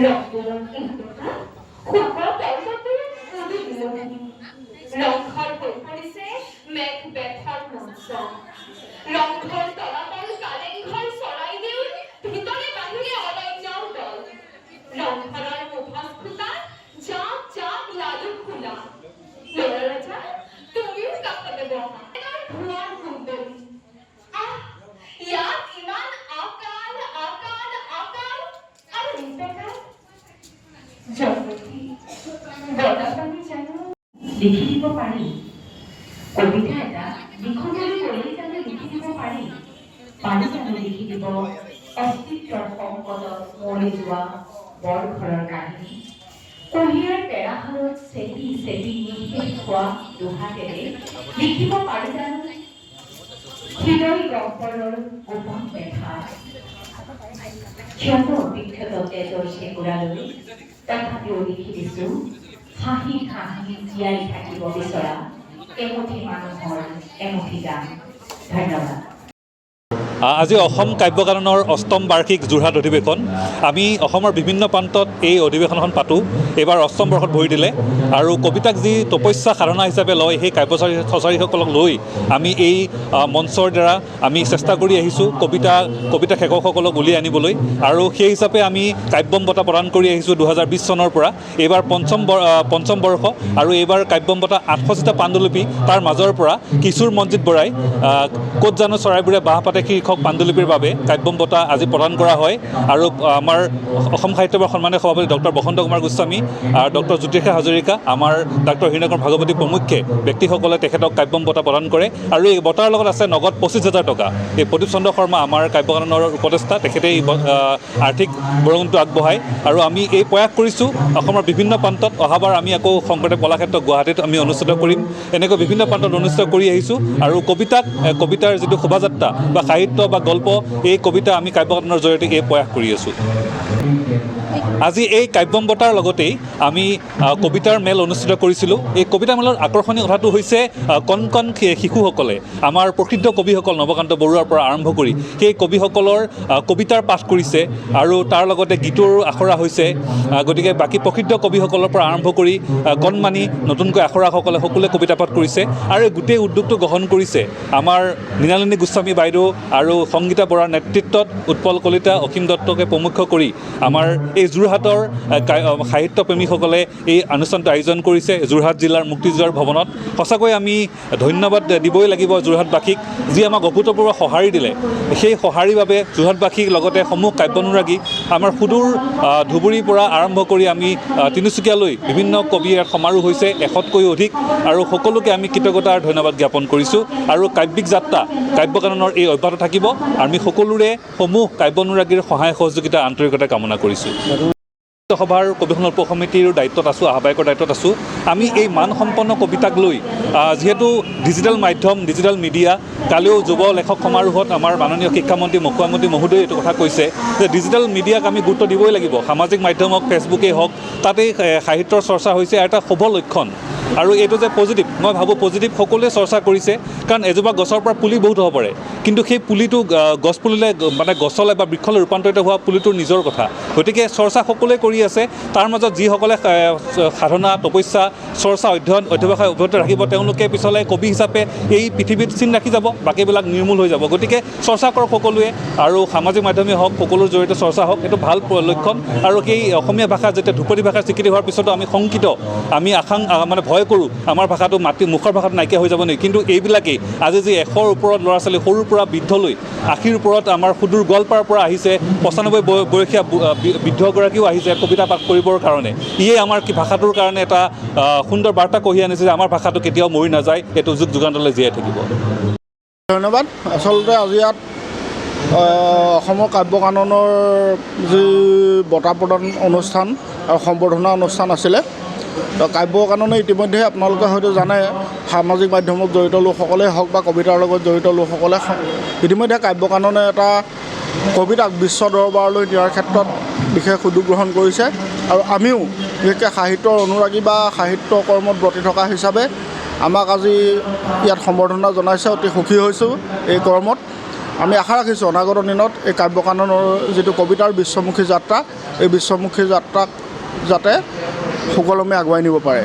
ৰংপুৰেৰ ইন্দ্ৰতা খুব তলসাতে নদী বিলোনী ৰংঘৰ বই পড়িছে মেঘ ব্যথাৰ মনসন ৰংঘৰ তলাতল কালেংঘৰ চৰাইদেউ ভিতৰে বাহিৰে অৰণ্যৰ দল ৰংঘৰৰ মুভাস খুটা জাপ জাপ লালু খোলা লৰা ৰাজা তুমিও কাষতে বহা ভুৱাৰ কুন্দলী ইয়াত ইমান আকাল আকাল আকাল আৰু নিপেকা জগতী গদাপানী জানো লিখি দিব পাৰি কবিতা এটা লিখনিলৈ কৰি জানো লিখি দিব পাৰি পানী জানো লিখি দিব অস্তিত্বৰ সংকটত মৰি যোৱা বৰ ঘৰৰ কাহিনী কুঁহিয়াৰ পেৰাহাৰত চেপি চেপি নিশেষ হোৱা দুহাতেৰে লিখিব পাৰি জানো হৃদয় গহ্বৰৰ গোপন ব্যথা ক্ষত বিক্ষত তেজৰ চেকুৰালৈ তথাপিও লিখি দিছো হাঁহি হাঁহি জীয়াই থাকিব বিচৰা এমুঠি মানুহৰ এমুঠি গান ধন্যবাদ আজি অসম কাব্য কাননৰ অষ্টম বাৰ্ষিক যোৰহাট অধিৱেশন আমি অসমৰ বিভিন্ন প্ৰান্তত এই অধিৱেশনখন পাতোঁ এইবাৰ অষ্টম বৰ্ষত ভৰি দিলে আৰু কবিতাক যি তপস্যা সাধনা হিচাপে লয় সেই কাব্যচাৰীসকলক লৈ আমি এই মঞ্চৰ দ্বাৰা আমি চেষ্টা কৰি আহিছোঁ কবিতা লেখকসকলক উলিয়াই আনিবলৈ আৰু সেই হিচাপে আমি কাব্যম বঁটা প্ৰদান কৰি আহিছোঁ 2020 চনৰ পৰা এইবাৰ পঞ্চম বৰ্ষ আৰু এইবাৰ কাব্যম বঁটা 800টা পাণ্ডুলিপি তাৰ মাজৰ পৰা কিশোৰ মনজিৎ বৰাই ক'ত জানো চৰাইবোৰে বাঁহ পাতে শীৰ্ষক পাণ্ডুলিপিৰ বাবে কাব্যম বঁটা আজি প্ৰদান কৰা হয় আৰু আমাৰ অসম সাহিত্য সভাৰ সন্মানীয় সভাপতি ডক্টৰ বসন্ত কুমাৰ গোস্বামী আৰু ডক্টৰ জ্যোতিষা হাজৰিকা আমাৰ ডক্টৰ হীৰণকৰ ভাগৱতী প্ৰমুখ্যে ব্যক্তিসকলে তেখেতক কাব্যম বঁটা প্ৰদান কৰে আৰু এই বঁটাৰ লগত আছে নগদ 25,000 টকা এই প্ৰদীপ চন্দ্ৰ শৰ্মা আমাৰ কাব্য কাননৰ উপদেষ্টা তেখেতে এই আৰ্থিক বৰঙণিটো আগবঢ়ায় আৰু আমি এই প্ৰয়াস কৰিছোঁ অসমৰ বিভিন্ন প্ৰান্তত অহাবাৰ আমি আকৌ শংকৰদেৱ কলাক্ষেত্ৰ গুৱাহাটীত আমি অনুষ্ঠিত কৰিম এনেকৈ বিভিন্ন প্ৰান্তত অনুষ্ঠিত কৰি আহিছোঁ আৰু কবিতাৰ যিটো শোভাযাত্ৰা বা সাহিত্য বা গল্প এই কবিতা আমি কাব্য কাননৰ জৰিয়তে এই প্ৰয়াস কৰি আছোঁ আজি এই কাব্যম বঁটাৰ লগতেই আমি কবিতাৰ মেল অনুষ্ঠিত কৰিছিলোঁ এই কবিতা মেলৰ আকৰ্ষণীয় কথাটো হৈছে কণ কণ শিশুসকলে আমাৰ প্ৰসিদ্ধ কবিসকল নৱকান্ত বৰুৱাৰ পৰা আৰম্ভ কৰি সেই কবিসকলৰ কবিতাৰ পাঠ কৰিছে আৰু তাৰ লগতে গীতৰ আখৰা হৈছে গতিকে বাকী প্ৰসিদ্ধ কবিসকলৰ পৰা আৰম্ভ কৰি কণমানি নতুনকৈ আখৰাসকলে সকলোৱে কবিতা পাঠ কৰিছে আৰু এই গোটেই উদ্যোগটো গ্ৰহণ কৰিছে আমাৰ মৃণালিনী গোস্বামী বাইদেউ আৰু সংগীতা বৰাৰ নেতৃত্বত উৎপল কলিতা অসীম দত্তকে প্ৰমুখ কৰি আমাৰ এই যোৰহাটৰ সাহিত্যপ্ৰেমীসকলে এই অনুষ্ঠানটো আয়োজন কৰিছে যোৰহাট জিলাৰ মুক্তিযুঁজাৰ ভৱনত সঁচাকৈ আমি ধন্যবাদ দিবই লাগিব যোৰহাটবাসীক যি আমাক অভূতপূৰ্ব সঁহাৰি দিলে সেই সঁহাৰিৰ বাবে যোৰহাটবাসীক লগতে সমূহ কাব্যানুৰাগী আমাৰ সুদূৰ ধুবুৰীৰ পৰা আৰম্ভ কৰি আমি তিনিচুকীয়ালৈ বিভিন্ন কবিৰ সমাৰোহ হৈছে 100তকৈও অধিক আৰু সকলোকে আমি কৃতজ্ঞতাৰ ধন্যবাদ জ্ঞাপন কৰিছোঁ আৰু কাব্যিক যাত্ৰা কাব্য কাননৰ এই অব্যাহত থাকিব আমি সকলোৰে সমূহ কাব্যানুৰাগীৰ সহায় সহযোগিতা আন্তৰিকতা কামনা কৰিছোঁ সভাৰ কবিসংঘ উপ সমিতিৰ দায়িত্বত আছোঁ আহ্বায়কৰ দায়িত্বত আছোঁ আমি এই মানসম্পন্ন কবিতাক লৈ যিহেতু ডিজিটেল মাধ্যম ডিজিটেল মিডিয়া কালিও যুৱ লেখক সমাৰোহত আমাৰ মাননীয় শিক্ষামন্ত্ৰী মুখ্যমন্ত্ৰী মহোদয়ে এইটো কথা কৈছে যে ডিজিটেল মিডিয়াক আমি গুৰুত্ব দিবই লাগিব সামাজিক মাধ্যম হওক ফেচবুকেই হওক তাতেই সাহিত্যৰ চৰ্চা হৈছে এটা শুভ লক্ষণ আৰু এইটো যে পজিটিভ মই ভাবোঁ পজিটিভ সকলোৱে চৰ্চা কৰিছে কাৰণ এজোপা গছৰ পৰা পুলি বহুত হ'ব পাৰে কিন্তু সেই পুলিটো গছ পুলিলে মানে গছলৈ বা বৃক্ষলৈ ৰূপান্তৰিত হোৱা পুলিটোৰ নিজৰ কথা গতিকে চৰ্চা সকলোৱে কৰি আছে তাৰ মাজত যিসকলে সাধনা তপস্যা চৰ্চা অধ্যৱসায় অব্যাহত ৰাখিব তেওঁলোকে পিছলৈ কবি হিচাপে এই পৃথিৱীত চিন ৰাখি যাব বাকীবিলাক নিৰ্মূল হৈ যাব গতিকে চৰ্চা কৰক সকলোৱে আৰু সামাজিক মাধ্যমেই হওক সকলোৰ জৰিয়তে চৰ্চা হওক এইটো ভাল লক্ষণ আৰু সেই অসমীয়া ভাষা যেতিয়া ধ্ৰুপদী ভাষাৰ স্বীকৃতি হোৱাৰ পিছতো আমি শংকিত আমি মানে ভয় কৰোঁ আমাৰ ভাষাটো মুখৰ ভাষাটো নাইকিয়া হৈ যাব নেকি কিন্তু এইবিলাকেই আজি যি 100ৰ ওপৰত ল'ৰা ছোৱালী সৰুৰ পৰা বৃদ্ধলৈ 80ৰ ওপৰত আমাৰ সুদূৰ গোৱালপাৰাৰ পৰা আহিছে 95 বয়সীয়া বৃদ্ধগৰাকীও আহিছে কবিতা পাঠ কৰিবৰ কাৰণে ইয়ে আমাৰ ভাষাটোৰ কাৰণে এটা সুন্দৰ বাৰ্তা কঢ়িয়াই আনিছে যে আমাৰ ভাষাটো কেতিয়াও মৰি নাযায় এইটো যুগ যুগান্তৰলৈ জীয়াই থাকিব ধন্যবাদ আচলতে আজি ইয়াত অসমৰ কাব্য কাননৰ যি বঁটা প্ৰদান অনুষ্ঠান আৰু সম্বৰ্ধনা অনুষ্ঠান আছিলে কাব্য কাননে ইতিমধ্যে আপোনালোকে হয়তো জানে সামাজিক মাধ্যমত জড়িত লোকসকলেই হওক বা কবিতাৰ লগত জড়িত লোকসকলে ইতিমধ্যে কাব্য কাননে এটা কবিতাক বিশ্ব দৰবাৰলৈ নিয়াৰ ক্ষেত্ৰত বিশেষ উদ্যোগ গ্ৰহণ কৰিছে আৰু আমিও বিশেষকৈ সাহিত্যৰ অনুৰাগী বা সাহিত্য কৰ্মত ব্ৰতী থকা হিচাপে আমাক আজি ইয়াত সম্বৰ্ধনা জনাইছে অতি সুখী হৈছোঁ এই কৰ্মত আমি আশা ৰাখিছোঁ অনাগত দিনত এই কাব্য কাননৰ যিটো কবিতাৰ বিশ্বমুখী যাত্ৰা এই বিশ্বমুখী যাত্ৰাক যাতে সুকলমে আগুৱাই নিব পাৰে।